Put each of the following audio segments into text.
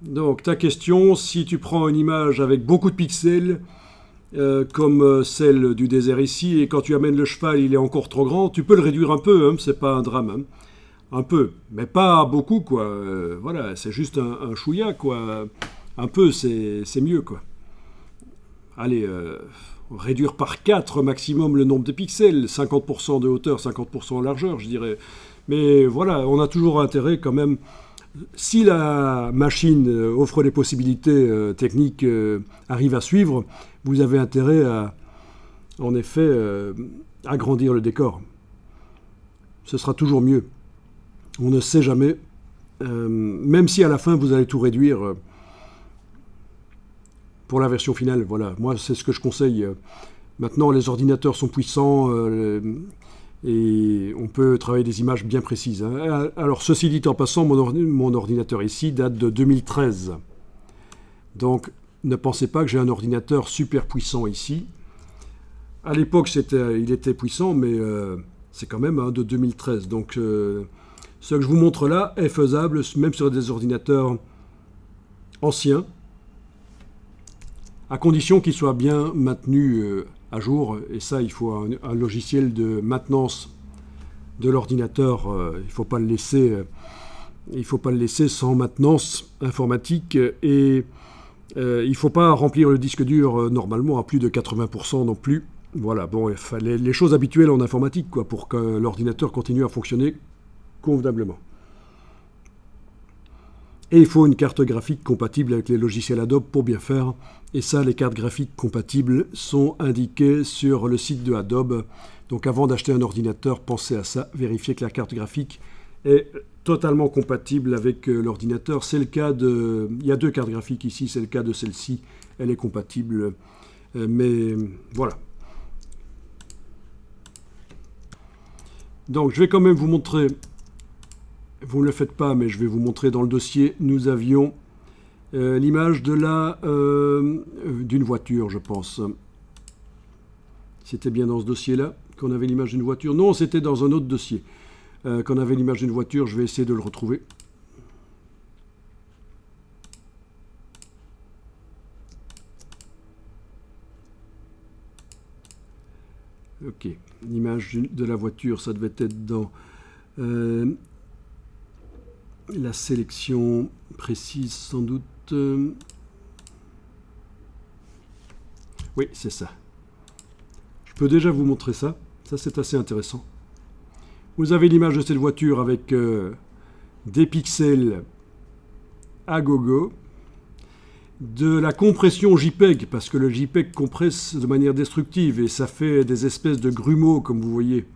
Donc ta question, si tu prends une image avec beaucoup de pixels, comme celle du désert ici, et quand tu amènes le cheval, il est encore trop grand, tu peux le réduire un peu, hein, c'est pas un drame. Hein. Un peu, mais pas beaucoup, quoi. Voilà, c'est juste un chouïa, quoi. Un peu, c'est mieux, quoi. Allez, réduire par 4 maximum le nombre de pixels, 50% de hauteur, 50% de largeur, je dirais. Mais voilà, on a toujours intérêt quand même. Si la machine offre les possibilités techniques, arrive à suivre, vous avez intérêt à, en effet, agrandir le décor. Ce sera toujours mieux. On ne sait jamais, même si à la fin vous allez tout réduire pour la version finale. Voilà, moi c'est ce que je conseille. Maintenant les ordinateurs sont puissants et on peut travailler des images bien précises. Hein. Alors ceci dit en passant, mon ordinateur ici date de 2013. Donc ne pensez pas que j'ai un ordinateur super puissant ici. À l'époque il était puissant, mais c'est quand même de 2013. Donc ce que je vous montre là est faisable même sur des ordinateurs anciens, à condition qu'ils soient bien maintenus à jour. Et ça, il faut un logiciel de maintenance de l'ordinateur. Il ne faut pas le laisser sans maintenance informatique. Et il ne faut pas remplir le disque dur normalement à plus de 80% non plus. Voilà, bon, il fallait les choses habituelles en informatique, quoi, pour que l'ordinateur continue à fonctionner convenablement. Et il faut une carte graphique compatible avec les logiciels Adobe pour bien faire. Et ça, les cartes graphiques compatibles sont indiquées sur le site de Adobe. Donc avant d'acheter un ordinateur, pensez à ça. Vérifiez que la carte graphique est totalement compatible avec l'ordinateur. C'est le cas de... Il y a 2 cartes graphiques ici, c'est le cas de celle-ci. Elle est compatible. Mais voilà. Donc je vais quand même vous montrer... Vous ne le faites pas, mais je vais vous montrer dans le dossier. Nous avions l'image d'une voiture, je pense. C'était bien dans ce dossier-là qu'on avait l'image d'une voiture. Non, c'était dans un autre dossier qu'on avait l'image d'une voiture. Je vais essayer de le retrouver. Ok, l'image de la voiture, ça devait être dans... la sélection précise sans doute. Oui, c'est ça. Je peux déjà vous montrer ça. Ça, c'est assez intéressant. Vous avez l'image de cette voiture avec des pixels à gogo, de la compression JPEG, parce que le JPEG compresse de manière destructive et ça fait des espèces de grumeaux, comme vous voyez.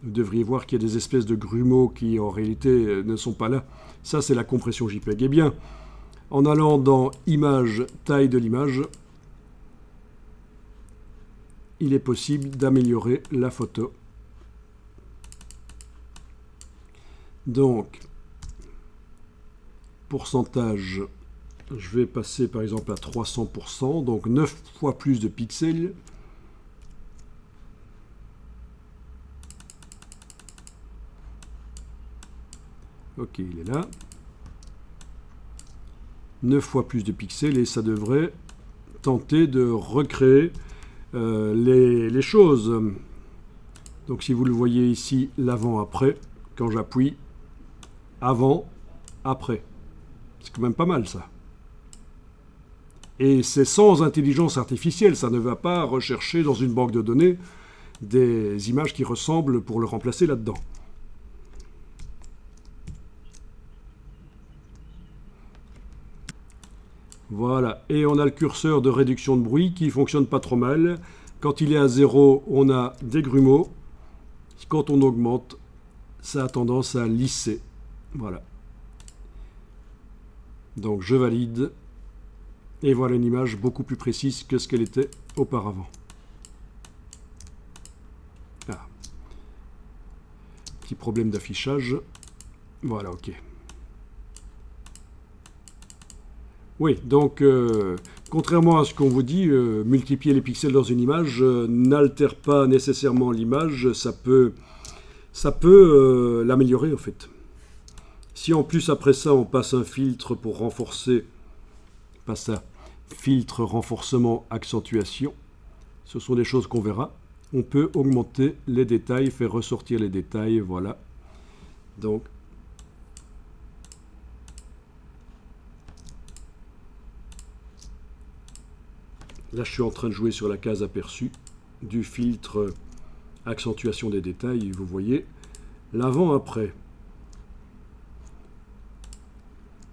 Vous devriez voir qu'il y a des espèces de grumeaux qui, en réalité, ne sont pas là. Ça, c'est la compression JPEG. Eh bien, en allant dans Images, taille de l'image, il est possible d'améliorer la photo. Donc, pourcentage, je vais passer par exemple à 300%, donc 9 fois plus de pixels. Ok, il est là. 9 fois plus de pixels et ça devrait tenter de recréer les choses. Donc si vous le voyez ici, l'avant-après, quand j'appuie, avant, après. C'est quand même pas mal ça. Et c'est sans intelligence artificielle, ça ne va pas rechercher dans une banque de données des images qui ressemblent pour le remplacer là-dedans. Voilà, et on a le curseur de réduction de bruit qui fonctionne pas trop mal. Quand il est à 0, on a des grumeaux. Quand on augmente, ça a tendance à lisser. Voilà. Donc je valide. Et voilà une image beaucoup plus précise que ce qu'elle était auparavant. Ah. Petit problème d'affichage. Voilà, ok. Oui, donc, contrairement à ce qu'on vous dit, multiplier les pixels dans une image n'altère pas nécessairement l'image, ça peut l'améliorer en fait. Si en plus après ça on passe un filtre pour renforcer, pas ça, filtre, renforcement, accentuation, ce sont des choses qu'on verra. On peut augmenter les détails, faire ressortir les détails, voilà. Donc, là je suis en train de jouer sur la case aperçue du filtre accentuation des détails, vous voyez l'avant-après.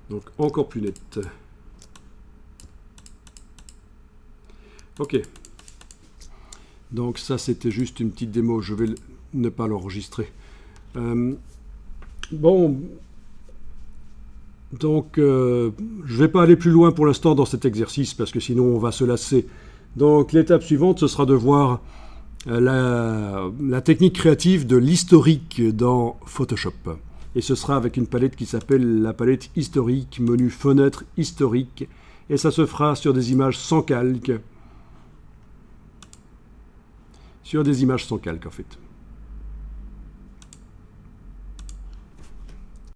Donc encore plus net. Ok. Donc ça c'était juste une petite démo, je vais ne pas l'enregistrer. Bon, donc je ne vais pas aller plus loin pour l'instant dans cet exercice parce que sinon on va se lasser. Donc l'étape suivante ce sera de voir la technique créative de l'historique dans Photoshop. Et ce sera avec une palette qui s'appelle la palette historique, menu fenêtre historique. Et ça se fera sur des images sans calque. Sur des images sans calque en fait.